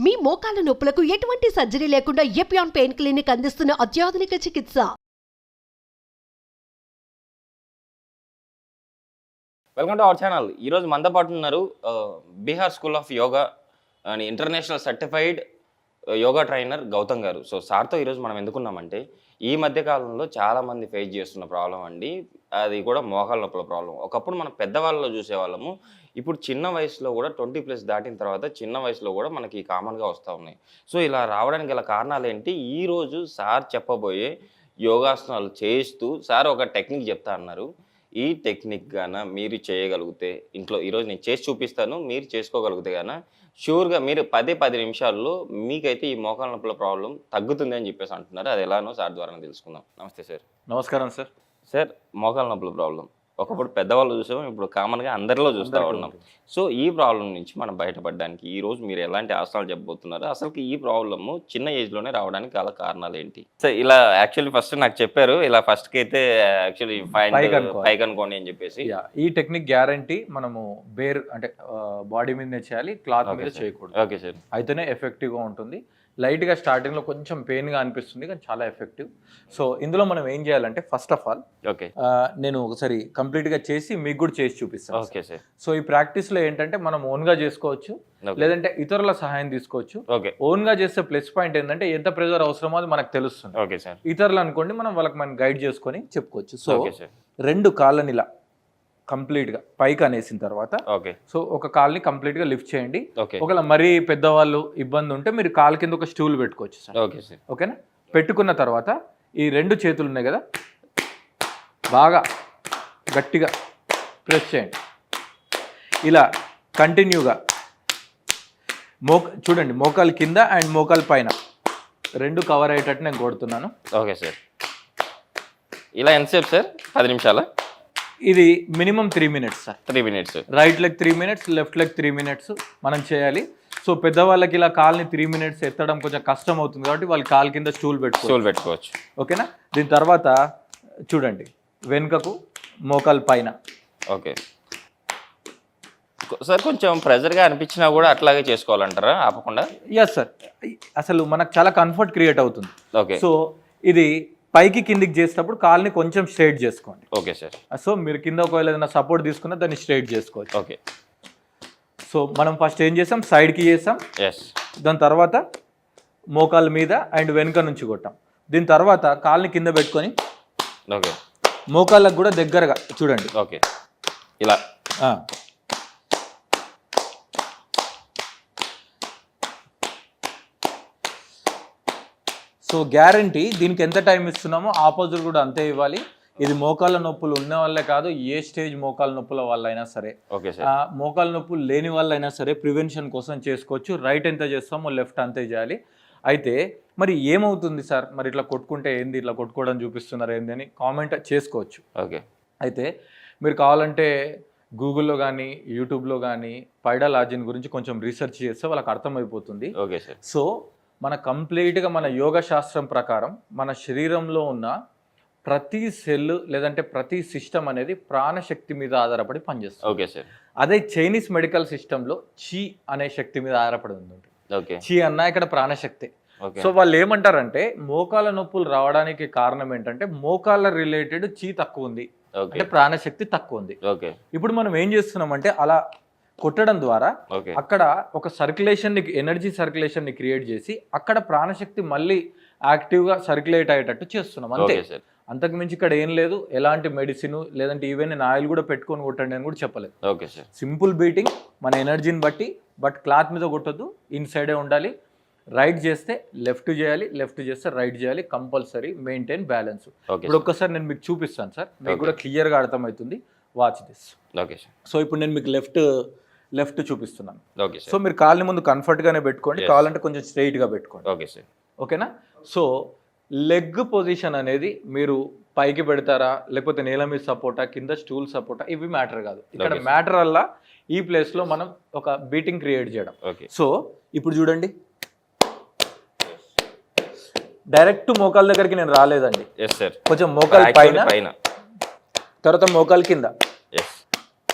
మీ మోకాల నొప్పులకు ఎటువంటి సర్జరీ లేకుండా ఎపియాన్ పెయిన్ క్లినిక్ అందిస్తున్న అత్యాధునిక చికిత్స. Welcome to our channel. ఈరోజు మనతో పాటు ఉన్నారు Bihar school of yoga and international certified yoga trainer Gautam గారు. సో సార్తో ఈరోజు మనం ఎందుకున్నామంటే ఈ మధ్య కాలంలో చాలామంది ఫేస్ చేస్తున్న ప్రాబ్లం అండి, అది కూడా మోకాల నొప్పుల ప్రాబ్లం. ఒకప్పుడు మనం పెద్దవాళ్ళలో చూసేవాళ్ళము, ఇప్పుడు చిన్న వయసులో కూడా 20+ దాటిన తర్వాత చిన్న వయసులో కూడా మనకి కామన్గా వస్తూ ఉన్నాయి. సో ఇలా రావడానికి గల కారణాలు ఏంటి? ఈరోజు సార్ చెప్పబోయే యోగాసనాలు చేస్తూ సార్ ఒక టెక్నిక్ చెప్తా అన్నారు. ఈ టెక్నిక్ గాన మీరు చేయగలిగితే ఇంట్లో ఈరోజు నేను చేసి చూపిస్తాను, మీరు చేసుకోగలిగితే గాన షూర్గా మీరు 10 నిమిషాల్లో మీకైతే ఈ మోకాల నొప్పుల ప్రాబ్లం తగ్గుతుంది అని చెప్పేసి అంటున్నారు. అది ఎలానో సార్ ద్వారా తెలుసుకుందాం. నమస్తే సార్. నమస్కారం సార్. సార్, మోకాల నొప్పుల ప్రాబ్లం ఒకప్పుడు పెద్దవాళ్ళు చూసాము, ఇప్పుడు కామన్గా అందరిలో చూస్తూ ఉన్నాం. సో ఈ ప్రాబ్లం నుంచి మనం బయటపడడానికి ఈరోజు మీరు ఎలాంటి ఆసనాలు చెప్పబోతున్నారు? అసలు ఈ ప్రాబ్లము చిన్న ఏజ్లోనే రావడానికి గల కారణాలు ఏంటి? సార్ ఇలా యాక్చువల్లీ ఫస్ట్ నాకు చెప్పారు, ఇలా ఫస్ట్కి అయితే యాక్చువల్లీ పైకి అనుకోండి అని చెప్పేసి. ఈ టెక్నిక్ గ్యారంటీ మనము అంటే బాడీ మీదనే చేయాలి, క్లాత్ మీద చేయకూడదు. Okay sir. అయితేనే ఎఫెక్టివ్గా ఉంటుంది. లైట్గా స్టార్టింగ్లో కొంచెం పెయిన్గా అనిపిస్తుంది, కానీ చాలా ఎఫెక్టివ్. సో ఇందులో మనం ఏం చేయాలంటే ఫస్ట్ ఆఫ్ ఆల్ ఓకే నేను ఒకసారి కంప్లీట్గా చేసి మీకు కూడా చేసి చూపిస్తాను. Okay sir. సో ఈ ప్రాక్టీస్లో ఏంటంటే మనం ఓన్గా చేసుకోవచ్చు, లేదంటే ఇతరుల సహాయం తీసుకోవచ్చు. ఓకే. ఓన్గా చేస్తే ప్లస్ పాయింట్ ఏంటంటే ఎంత ప్రెజర్ అవసరమో అది మనకు తెలుస్తుంది. Okay sir. ఇతరులు అనుకోండి మనం మనం గైడ్ చేసుకొని చెప్పుకోవచ్చు. So okay sir. 2 కాళ్ళని ఇలా కంప్లీట్గా పైకి అనేసిన తర్వాత ఓకే. సో ఒక కాల్ని కంప్లీట్గా లిఫ్ట్ చేయండి. ఓకే. ఒకవేళ మరీ పెద్దవాళ్ళు ఇబ్బంది ఉంటే మీరు కాలు కింద ఒక స్టూల్ పెట్టుకోవచ్చు సార్. Okay sir. ఓకేనా? పెట్టుకున్న తర్వాత ఈ 2 చేతులు ఉన్నాయి కదా, బాగా గట్టిగా ప్రెస్ చేయండి. ఇలా కంటిన్యూగా చూడండి, మోకాలు కింద అండ్ మోకాలు పైన 2 కవర్ అయ్యేటట్టు నేను కొడుతున్నాను. Okay sir. ఇలా ఎంతసేపు సార్? 10 నిమిషాలా? ఇది minimum 3 minutes sir. 3 minutes. Right leg 3 minutes, left leg 3 minutes మనం చేయాలి. సో పెద్దవాళ్ళకి ఇలా కాల్ని 3 మినిట్స్ ఎత్తడం కొంచెం కష్టం అవుతుంది కాబట్టి వాళ్ళు కాలు కింద స్టూల్ పెట్టుకోవచ్చు. ఓకేనా? దీని తర్వాత చూడండి, వెనుకకు మోకాలు పైన. Okay sir. కొంచెం ప్రెజర్గా అనిపించినా కూడా అట్లాగే చేసుకోవాలంటారా ఆపకుండా? Yes sir. అసలు మనకు చాలా కంఫర్ట్ క్రియేట్ అవుతుంది. ఓకే. సో ఇది పైకి కిందికి చేసేటప్పుడు కాల్ని కొంచెం స్ట్రైట్ చేసుకోండి. Okay sir. సో మీరు కింద ఒకవేళ ఏదైనా సపోర్ట్ తీసుకున్నా దాన్ని స్ట్రైట్ చేసుకోవచ్చు. ఓకే. సో మనం ఫస్ట్ ఏం చేసాం, సైడ్కి చేసాం. ఎస్. దాని తర్వాత మోకాళ్ళ మీద అండ్ వెనుక నుంచి కొట్టాం. దీని తర్వాత కాల్ని కింద పెట్టుకొని ఓకే మోకాళ్ళకు కూడా దగ్గరగా చూడండి. ఓకే. ఇలా సో గ్యారంటీ దీనికి ఎంత టైం ఇస్తున్నామో ఆపోజిట్ కూడా అంతే ఇవ్వాలి. ఇది మోకాళ్ళ నొప్పులు ఉన్న వాళ్ళే కాదు, ఏ స్టేజ్ మోకాళ్ళ నొప్పుల వాళ్ళైనా సరే, ఓకే సార్, మోకాళ్ళ నొప్పులు లేని వాళ్ళైనా సరే ప్రివెన్షన్ కోసం చేసుకోవచ్చు. రైట్ ఎంత చేస్తామో లెఫ్ట్ అంతే చేయాలి. అయితే మరి ఏమవుతుంది సార్, మరి ఇట్లా కొట్టుకుంటే ఏంది, ఇట్లా కొట్టుకోవడం చూపిస్తున్నారు ఏంది అని కామెంట్ చేసుకోవచ్చు. ఓకే. అయితే మీరు కావాలంటే గూగుల్లో కానీ యూట్యూబ్లో కానీ పైడాలజీ గురించి కొంచెం రీసెర్చ్ చేస్తే వాళ్ళకి అర్థమైపోతుంది. Okay sir. సో మన కంప్లీట్గా మన యోగ శాస్త్రం ప్రకారం మన శరీరంలో ఉన్న ప్రతి సెల్ లేదంటే ప్రతి సిస్టమ్ అనేది ప్రాణశక్తి మీద ఆధారపడి పనిచేస్తుంది. Okay sir. అదే చైనీస్ మెడికల్ సిస్టంలో చి అనే శక్తి మీద ఆధారపడి ఉంది. ఓకే. చి అన్నా ఇక్కడ ప్రాణశక్తి. సో వాళ్ళు ఏమంటారంటే మోకాల నొప్పులు రావడానికి కారణం ఏంటంటే మోకాళ్ళ రిలేటెడ్ చి తక్కువ ఉంది, అంటే ప్రాణశక్తి తక్కువ ఉంది. ఓకే. ఇప్పుడు మనం ఏం చేస్తున్నామంటే అలా కొట్టడం ద్వారా ఓకే అక్కడ ఒక సర్క్యులేషన్ని, ఎనర్జీ సర్క్యులేషన్ని క్రియేట్ చేసి అక్కడ ప్రాణశక్తి మళ్ళీ యాక్టివ్గా సర్క్యులేట్ అయ్యేటట్టు చేస్తున్నాం అంతే. అంతకు మించి ఇక్కడ ఏం లేదు. ఎలాంటి మెడిసిన్ లేదంటే ఈవెన్ నేను ఆయిల్ కూడా పెట్టుకొని కొట్టండి అని కూడా చెప్పలేదు. Okay sir. సింపుల్ బీటింగ్ మన ఎనర్జీని బట్టి, బట్ క్లాత్ మీద కొట్టొద్దు, ఇన్సైడే ఉండాలి. రైట్ చేస్తే లెఫ్ట్ చేయాలి, లెఫ్ట్ చేస్తే రైట్ చేయాలి. Compulsory maintain balance. ఇప్పుడు ఒక్కసారి నేను మీకు చూపిస్తాను సార్, మీకు కూడా క్లియర్గా అర్థమవుతుంది. Watch this. Okay sir. So ఇప్పుడు నేను మీకు లెఫ్ట్ చూపిస్తున్నాను. Okay sir. సో మీరు కాళ్ళని ముందు కంఫర్ట్గానే పెట్టుకోండి, కావాలంటే కొంచెం స్ట్రైట్గా పెట్టుకోండి. Okay sir. ఓకేనా? సో లెగ్ పొజిషన్ అనేది మీరు పైకి పెడతారా లేకపోతే నేల మీద సపోర్టా, కింద స్టూల్ సపోర్టా, ఇవి మ్యాటర్ కాదు. ఇక్కడ మ్యాటర్ వల్ల ఈ ప్లేస్లో మనం ఒక బీటింగ్ క్రియేట్ చేయడం. సో ఇప్పుడు చూడండి, డైరెక్ట్ మోకాల దగ్గరికి నేను రాలేదండి. కొంచెం మోకాల పైన, తర్వాత మోకాల కింద.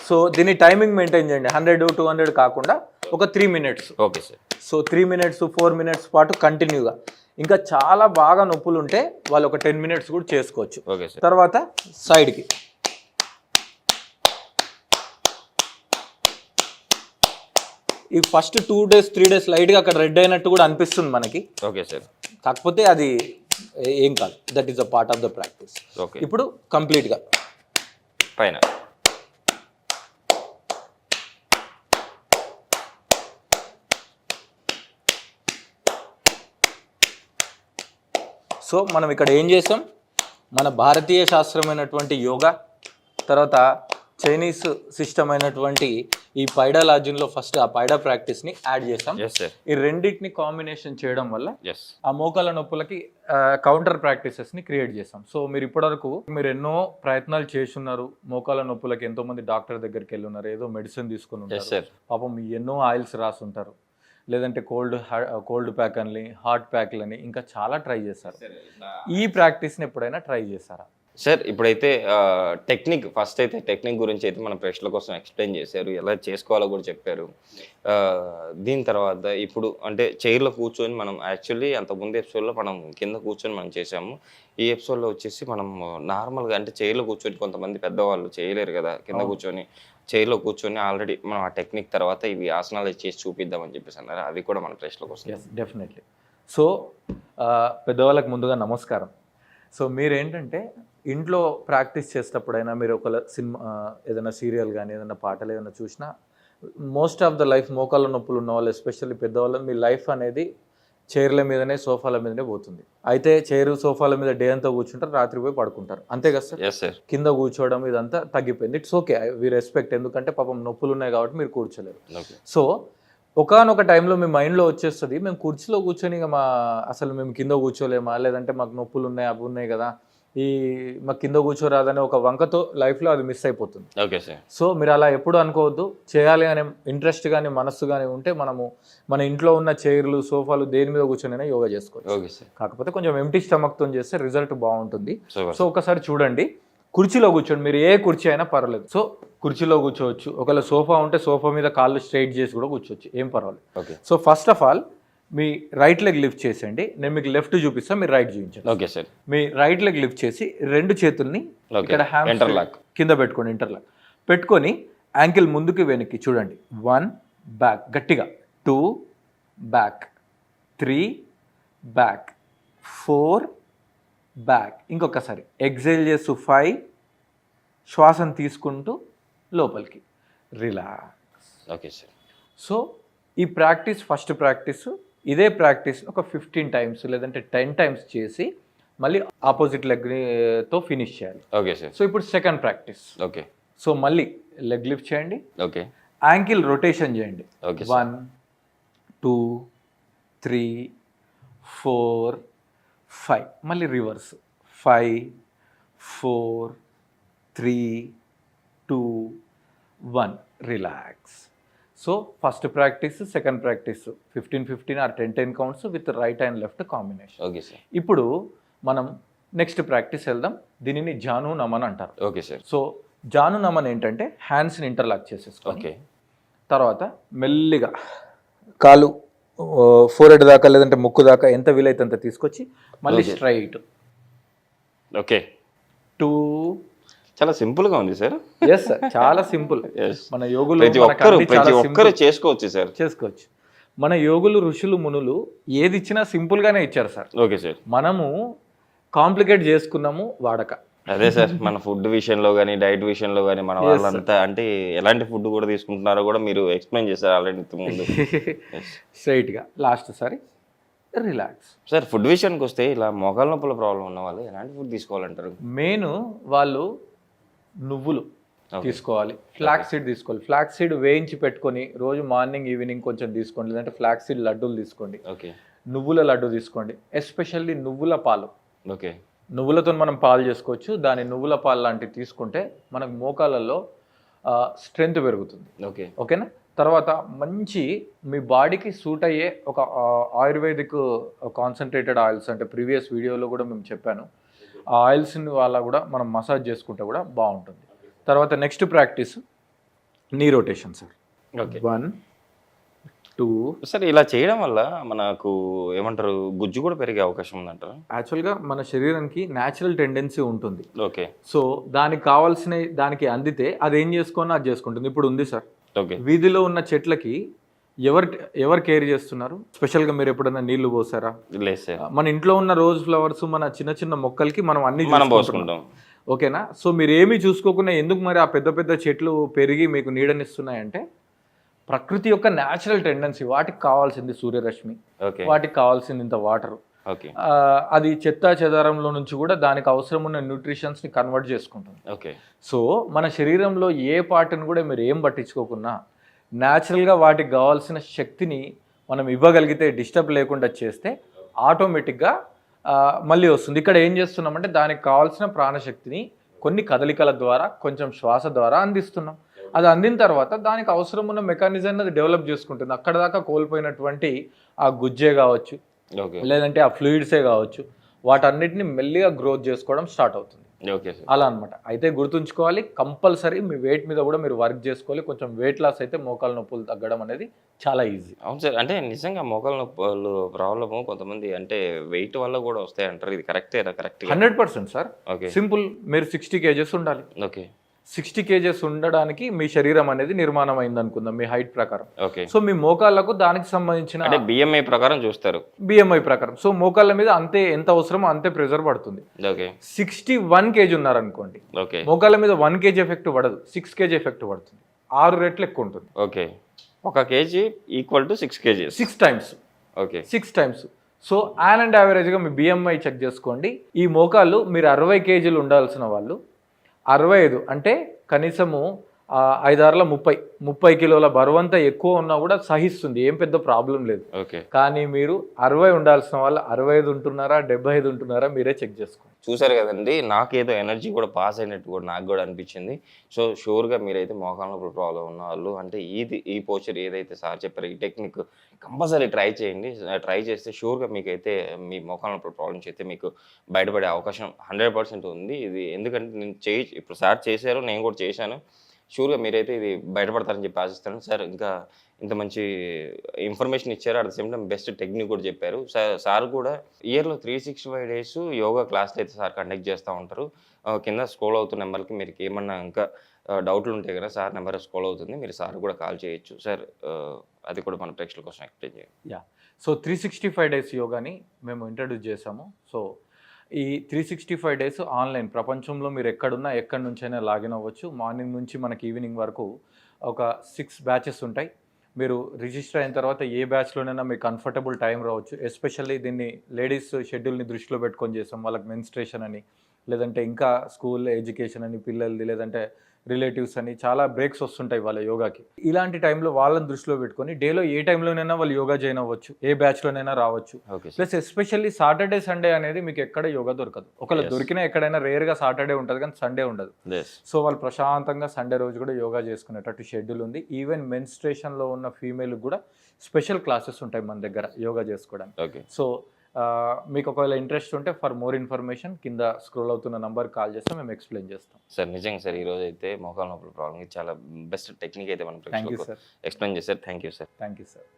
సో దీన్ని టైమింగ్ మెయింటైన్ చేయండి. 100, 200 కాకుండా ఒక 3 minutes. Okay sir. So 3 minutes 4 minutes పాటు కంటిన్యూగా. ఇంకా చాలా బాగా నొప్పులు ఉంటే వాళ్ళు ఒక 10 మినిట్స్ కూడా చేసుకోవచ్చు. Okay sir. తర్వాత సైడ్కి ఈ ఫస్ట్ 2 డేస్ 3 డేస్ లైట్గా అక్కడ రెడ్ అయినట్టు కూడా అనిపిస్తుంది మనకి. Okay sir. కాకపోతే అది ఏం కాదు, that is a part of the practice. Okay. ఇప్పుడు కంప్లీట్గా పైన సో మనం ఇక్కడ ఏం చేసాం, మన భారతీయ శాస్త్రమైనటువంటి యోగా, తర్వాత చైనీస్ సిస్టమ్ అయినటువంటి ఈ పైడా లాజిన్లో ఫస్ట్ ఆ పైడా ప్రాక్టీస్ని యాడ్ చేసాం. ఈ రెండింటిని కాంబినేషన్ చేయడం వల్ల ఆ మోకాల నొప్పులకి కౌంటర్ ప్రాక్టీసెస్ని క్రియేట్ చేసాం. సో మీరు ఇప్పటివరకు మీరు ఎన్నో ప్రయత్నాలు చేస్తున్నారు, మోకాల నొప్పులకి ఎంతోమంది డాక్టర్ దగ్గరికి వెళ్ళి ఉన్నారు, ఏదో మెడిసిన్ తీసుకుని ఉంటారు, పాపం ఎన్నో ఆయిల్స్ రాసి ఉంటారు, లేదంటే కోల్డ్ ప్యాక్ అని, హాట్ ప్యాక్లని, ఇంకా చాలా ట్రై చేశారు. ఈ ప్రాక్టీస్ని ఎప్పుడైనా ట్రై చేశారా సార్? ఇప్పుడైతే ఫస్ట్ అయితే టెక్నిక్ గురించి అయితే మన ప్రేక్షకుల కోసం ఎక్స్ప్లెయిన్ చేశారు, ఎలా చేసుకోవాలో కూడా చెప్పారు. దీని తర్వాత ఇప్పుడు అంటే చైర్లో కూర్చొని మనం యాక్చువల్లీ అంతకుముందు ఎపిసోడ్లో మనం కింద కూర్చొని మనం చేసాము. ఈ ఎపిసోడ్లో వచ్చేసి మనం నార్మల్గా అంటే చైర్లో కూర్చొని కొంతమంది పెద్దవాళ్ళు చేయలేరు కదా, కింద కూర్చొని చైర్లో కూర్చొని ఆల్రెడీ మనం ఆ టెక్నిక్ తర్వాత ఇవి ఆసనాలు చేసి చూపిద్దామని చెప్పేసి అన్నారు. అవి కూడా మన ప్రేక్షకుల కోసం. డెఫినెట్లీ. సో పెద్దవాళ్ళకి ముందుగా నమస్కారం. సో మీరేంటంటే ఇంట్లో ప్రాక్టీస్ చేసేటప్పుడైనా మీరు ఒక సినిమా ఏదైనా సీరియల్ కానీ ఏదైనా పాటలు ఏదైనా చూసినా మోస్ట్ ఆఫ్ ద లైఫ్ మోకాళ్ళ నొప్పులు ఉన్న వాళ్ళు, ఎస్పెషల్లీ పెద్దవాళ్ళు, మీ లైఫ్ అనేది చైర్ల మీదనే సోఫాల మీదనే పోతుంది. అయితే చైరు సోఫాల మీద డే అంతా కూర్చుంటారు, రాత్రి పోయి పడుకుంటారు, అంతే కదా సార్? కింద కూర్చోవడం ఇదంతా తగ్గిపోయింది. It's okay, we respect. ఎందుకంటే పాపం నొప్పులు ఉన్నాయి కాబట్టి మీరు కూర్చోలేరు. సో ఒకనొక టైంలో మీ మైండ్లో వచ్చేస్తుంది, మేము కుర్చీలో కూర్చొని అసలు మేము కింద కూర్చోలేమా, లేదంటే మాకు నొప్పులు ఉన్నాయి, అవి ఉన్నాయి కదా, మాకు కింద కూర్చోరాదనే ఒక వంకతో లైఫ్లో అది మిస్ అయిపోతుంది. Okay sir. సో మీరు అలా ఎప్పుడు అనుకోవద్దు. చేయాలి అనే ఇంట్రెస్ట్ కానీ మనస్సు కానీ ఉంటే మన ఇంట్లో ఉన్న చైర్లు సోఫాలు దేని మీద కూర్చొని యోగా చేసుకోవచ్చు. Okay sir. కాకపోతే కొంచెం ఎంప్టీ స్టమక్తో చేస్తే రిజల్ట్ బాగుంటుంది. సో ఒకసారి చూడండి, కుర్చీలో కూర్చోండి, మీరు ఏ కుర్చీ అయినా పర్వాలేదు. సో కుర్చీలో కూర్చోవచ్చు, ఒకవేళ సోఫా ఉంటే సోఫా మీద కాళ్ళు స్ట్రైట్ చేసి కూడా కూర్చోవచ్చు, ఏం పర్వాలేదు. Okay. So first of all మీ రైట్ లెగ్ లిఫ్ట్ చేసేయండి. నేను మీకు లెఫ్ట్ చూపిస్తాను, మీరు రైట్ చూపించండి. Okay sir. మీ రైట్ లెగ్ లిఫ్ట్ చేసి 2 చేతుల్ని ఇక్కడ హ్యాండ్ కింద పెట్టుకోండి, ఇంటర్లాక్ పెట్టుకొని యాంకిల్ ముందుకి వెనక్కి చూడండి. 1 బ్యాక్, గట్టిగా 2 బ్యాక్, 3 బ్యాక్, 4 బ్యాక్. ఇంకొకసారి ఎగ్జైల్ చేస్తూ 5, శ్వాసను తీసుకుంటూ లోపలికి రిలాక్స్. Okay sir. సో ఈ ప్రాక్టీస్ ఫస్ట్ ప్రాక్టీస్, ఇదే ప్రాక్టీస్ ఒక 15 టైమ్స్ లేదంటే 10 టైమ్స్ చేసి మళ్ళీ ఆపోజిట్ లెగ్తో ఫినిష్ చేయాలి. Okay sir. సో ఇప్పుడు సెకండ్ ప్రాక్టీస్. ఓకే. సో మళ్ళీ లెగ్ లిఫ్ట్ చేయండి. ఓకే. యాంకిల్ రొటేషన్ చేయండి. 1 2 3 4 5, మళ్ళీ reverse 5 4 3 2 1, relax. So first practice, second practice 15-15 or 10-10 counts with right and left combination. Okay sir. ఇప్పుడు మనం నెక్స్ట్ ప్రాక్టీస్ వెళ్దాం. దీనిని జాను నమన్ అంటారు. Okay sir. సో జాను నమన్ ఏంటంటే హ్యాండ్స్ని ఇంటర్లాక్ చేసేసుకోండి. ఓకే. తర్వాత మెల్లిగా కాలు ఫోర్ హెడ్ దాకా లేదంటే ముక్కు దాకా ఎంత వీలైతే అంత తీసుకొచ్చి మళ్ళీ స్ట్రైట్. ఓకే. 2. చాలా సింపుల్ గా ఉంది సార్. ఎస్ సార్, చాలా సింపుల్. మన యోగులు ప్రతి ఒక్కరు చేసుకోవచ్చు సార్, చేసుకోవచ్చు. మన యోగులు ఋషులు మునులు ఏది ఇచ్చినా సింపుల్ గానే ఇచ్చారు సార్. Okay sir. మనము కాంప్లికేట్ చేసుకున్నాము వాడక. అదే సార్, మన ఫుడ్ విషయంలో కానీ డైట్ విషయంలో కానీ మన వాళ్ళంతా అంటే ఎలాంటి ఫుడ్ కూడా తీసుకుంటున్నారో కూడా మీరు ఎక్స్ప్లెయిన్ చేశారు ఆల్రెడీ ముందు. స్ట్రైట్ గా లాస్ట్ సారి రిలాక్స్. సార్ ఫుడ్ విషయానికి వస్తే ఇలా మోకాళ్ళ నొప్పుల ప్రాబ్లం ఉన్న వాళ్ళు ఎలాంటి ఫుడ్ తీసుకోవాలంటారు? మెయిన్ వాళ్ళు నువ్వులు తీసుకోవాలి, ఫ్లాక్స్ సీడ్ తీసుకోవాలి. ఫ్లాక్స్ సీడ్ వేయించి పెట్టుకొని రోజు మార్నింగ్ ఈవినింగ్ కొంచెం తీసుకోండి, లేదంటే ఫ్లాక్స్ సీడ్ లడ్డూలు తీసుకోండి. ఓకే. నువ్వుల లడ్డు తీసుకోండి, ఎస్పెషల్లీ నువ్వుల పాలు. ఓకే. నువ్వులతో మనం పాలు చేసుకోవచ్చు. దాని నువ్వుల పాలు లాంటివి తీసుకుంటే మనకు మోకాళ్ళల్లో స్ట్రెంగ్త్ పెరుగుతుంది. ఓకే. ఓకేనా? తర్వాత మంచి మీ బాడీకి సూట్ అయ్యే ఒక ఆయుర్వేదిక్ కాన్సన్ట్రేటెడ్ ఆయిల్స్, అంటే ప్రీవియస్ వీడియోలో కూడా మేము చెప్పాను, ఆ ఆయిల్స్ని వాళ్ళ కూడా మనం మసాజ్ చేసుకుంటే కూడా బాగుంటుంది. తర్వాత నెక్స్ట్ ప్రాక్టీస్ నీ రొటేషన్ సార్. 1 2 సార్ ఇలా చేయడం వల్ల మనకు ఏమంటారు గుజ్జు కూడా పెరిగే అవకాశం ఉందంటారా? యాక్చువల్గా మన శరీరానికి న్యాచురల్ టెండెన్సీ ఉంటుంది. ఓకే. సో దానికి కావాల్సిన దానికి అందితే అది ఏం చేసుకోనో అది చేసుకుంటుంది. ఇప్పుడు ఉంది సార్, ఓకే. వీధిలో ఉన్న చెట్లకి ఎవరు కేర్ చేస్తున్నారు? స్పెషల్గా మీరు ఎప్పుడైనా నీళ్లు పోసారా? లేదు సార్. మన ఇంట్లో ఉన్న రోజ్ ఫ్లవర్స్, మన చిన్న చిన్న మొక్కలకి మనం అన్ని మనం చూసుకుంటున్నాం. పోసుకుంటాం. ఓకేనా? సో మీరు ఏమీ చూసుకోకుండా ఎందుకు మరి ఆ పెద్ద పెద్ద చెట్లు పెరిగి మీకు నీడనిస్తున్నాయంటే ప్రకృతి యొక్క న్యాచురల్ టెండెన్సీ. వాటికి కావాల్సింది సూర్యరశ్మి, ఓకే. వాటికి కావాల్సింది ఇంత వాటర్. ఓకే. అది చెత్త చెదారంలో నుంచి కూడా దానికి అవసరం ఉన్న న్యూట్రిషన్స్ని కన్వర్ట్ చేసుకుంటుంది. ఓకే. సో మన శరీరంలో ఏ పార్ట్ని కూడా మీరు ఏం పట్టించుకోకుండా న్యాచురల్గా వాటికి కావాల్సిన శక్తిని మనం ఇవ్వగలిగితే, డిస్టర్బ్ లేకుండా చేస్తే ఆటోమేటిక్గా మళ్ళీ వస్తుంది. ఇక్కడ ఏం చేస్తున్నామంటే దానికి కావాల్సిన ప్రాణశక్తిని కొన్ని కదలికల ద్వారా, కొంచెం శ్వాస ద్వారా అందిస్తున్నాం. అది అందిన తర్వాత దానికి అవసరం ఉన్న మెకానిజం అది డెవలప్ చేసుకుంటుంది. అక్కడ దాకా కోల్పోయినటువంటి ఆ గుజ్జే కావచ్చు, ఓకే. లేదంటే ఆ ఫ్లూయిడ్సే కావచ్చు, వాటన్నిటిని మెల్లిగా గ్రోత్ చేసుకోవడం స్టార్ట్ అవుతుంది. Okay sir. అలా అనమాట. అయితే గుర్తుంచుకోవాలి, కంపల్సరీ మీ వెయిట్ మీద కూడా మీరు వర్క్ చేసుకోవాలి. కొంచెం వెయిట్ లాస్ అయితే మోకాల నొప్పులు తగ్గడం అనేది చాలా ఈజీ. అవును సార్. అంటే నిజంగా మోకాళ్ళ నొప్పులు ప్రాబ్లము కొంతమంది అంటే వెయిట్ వల్ల కూడా వస్తాయి అంటారు. ఇది కరెక్టేనా? కరెక్ట్. 100% సార్. ఓకే. సింపుల్, మీరు 60 kgs ఉండాలి. ఓకే. 60 kgs ఉండడానికి మీ శరీరం అనేది నిర్మాణం అయింది అనుకుందాం మీ హైట్ ప్రకారం. ఓకే. సో మీ మోకాళ్ళకు దానికి సంబంధించిన అంటే బిఎంఐ ప్రకారం చూస్తారు. బిఎంఐ ప్రకారం. సో మోకాళ్ళ మీద అంతే ఎంత అవసరమో అంతే ప్రెజర్ పడుతుంది. ఓకే. 61 kg ఉన్నారనుకోండి, ఓకే. మోకాళ్ళ మీద 1 kg ఎఫెక్ట్ పడదు, 6 kg ఎఫెక్ట్ పడుతుంది. 6 రెట్లు ఎక్కువ ఉంటుంది. Okay. 1 kg equal to 6 kg. 6 times. Okay. 6 times. So an and యావరేజ్గా మీ బిఎంఐ చెక్ చేసుకోండి. ఈ మోకాళ్ళు మీరు 60 kgలు ఉండాల్సిన వాళ్ళు 65 అంటే కనీసము 5 30 కిలోల బరువంతా ఎక్కువ ఉన్నా కూడా సహిస్తుంది, ఏం పెద్ద ప్రాబ్లం లేదు. ఓకే. కానీ మీరు 60 ఉండాల్సిన వాళ్ళు 65 ఉంటున్నారా 75 ఉంటున్నారా మీరే చెక్ చేసుకోండి. చూసారు కదండి, నాకేదో ఎనర్జీ కూడా పాస్ అయినట్టు కూడా నాకు కూడా అనిపించింది. సో షూర్గా మీరైతే మోకాళ్ళ నొప్పుల ప్రాబ్లం ఉన్న వాళ్ళు అంటే ఈ పోచర్ ఏదైతే సార్ చెప్పారో ఈ టెక్నిక్ కంపల్సరీ ట్రై చేయండి. ట్రై చేస్తే షూర్గా మీకైతే మీ మోకాళ్ళ నొప్పుల ప్రాబ్లమ్స్ అయితే మీకు బయటపడే అవకాశం 100% ఉంది. ఇది ఎందుకంటే నేను ఇప్పుడు సార్ చేశారు, నేను కూడా చేశాను. షూర్గా మీరైతే ఇది బయటపడతారని చెప్పి ఆశిస్తాను. సార్ ఇంకా ఇంత మంచి ఇన్ఫర్మేషన్ ఇచ్చారు, at the same time best technique కూడా చెప్పారు. సార్ కూడా ఇయర్లో 365 days యోగా క్లాసులు అయితే సార్ కండక్ట్ చేస్తూ ఉంటారు. కింద స్క్రోల్ అవుతున్న నెంబర్కి మీరు ఏమన్నా ఇంకా డౌట్లు ఉంటాయి కదా, సార్ నెంబర్ స్క్రోల్ అవుతుంది, మీరు సార్ కూడా కాల్ చేయొచ్చు. సార్ అది కూడా మన ప్రేక్షకుల కోసం ఎక్స్ప్లెయిన్ చేయండి. యా, సో 365 days యోగాని మేము ఇంట్రడ్యూస్ చేసాము. సో ఈ 365 days ఆన్లైన్, ప్రపంచంలో మీరు ఎక్కడున్నా ఎక్కడి నుంచైనా లాగిన్ అవ్వచ్చు. మార్నింగ్ నుంచి మనకి ఈవినింగ్ వరకు ఒక 6 batches ఉంటాయి. మీరు రిజిస్టర్ అయిన తర్వాత ఏ బ్యాచ్లోనైనా మీకు కంఫర్టబుల్ టైం రావచ్చు. ఎస్పెషల్లీ దీన్ని లేడీస్ షెడ్యూల్ని దృష్టిలో పెట్టుకొని చేసాం. వాళ్ళకి మెన్స్ట్రేషన్ అని, లేదంటే ఇంకా స్కూల్ ఎడ్యుకేషన్ అని, పిల్లలది, లేదంటే రిలేటివ్స్ అని చాలా బ్రేక్స్ వస్తుంటాయి వాళ్ళ యోగాకి. ఇలాంటి టైంలో వాళ్ళని దృష్టిలో పెట్టుకొని డేలో ఏ టైంలోనైనా వాళ్ళు యోగా జాయిన్ అవ్వచ్చు, ఏ బ్యాచ్లోనైనా రావచ్చు. ప్లస్ ఎస్పెషల్లీ సాటర్డే సండే అనేది మీకు ఎక్కడ యోగా దొరకదు. ఒకవేళ దొరికినా ఎక్కడైనా రేర్గా సాటర్డే ఉంటుంది కానీ సండే ఉండదు. సో వాళ్ళు ప్రశాంతంగా సండే రోజు కూడా యోగా చేసుకునేటట్టు షెడ్యూల్ ఉంది. ఈవెన్ మెన్స్ట్రేషన్లో ఉన్న ఫీమేల్కి కూడా స్పెషల్ క్లాసెస్ ఉంటాయి మన దగ్గర యోగా చేసుకోవడానికి. సో మీకు ఒకవేళ ఇంట్రెస్ట్ ఉంటే ఫర్ మోర్ ఇన్ఫర్మేషన్ కింద స్క్రోల్ అవుతున్న నంబర్ కాల్ చేస్తే మేము ఎక్స్ప్లెయిన్ చేస్తాం. సార్ నిజంగా సార్ ఈరోజు అయితే మోకాళ్ళ నొప్పుల ప్రాబ్లమ్కి చాలా బెస్ట్ టెక్నిక్ అయితే మనం ఎక్స్ప్లెయిన్ చేశారు. Thank you sir. Thank you sir.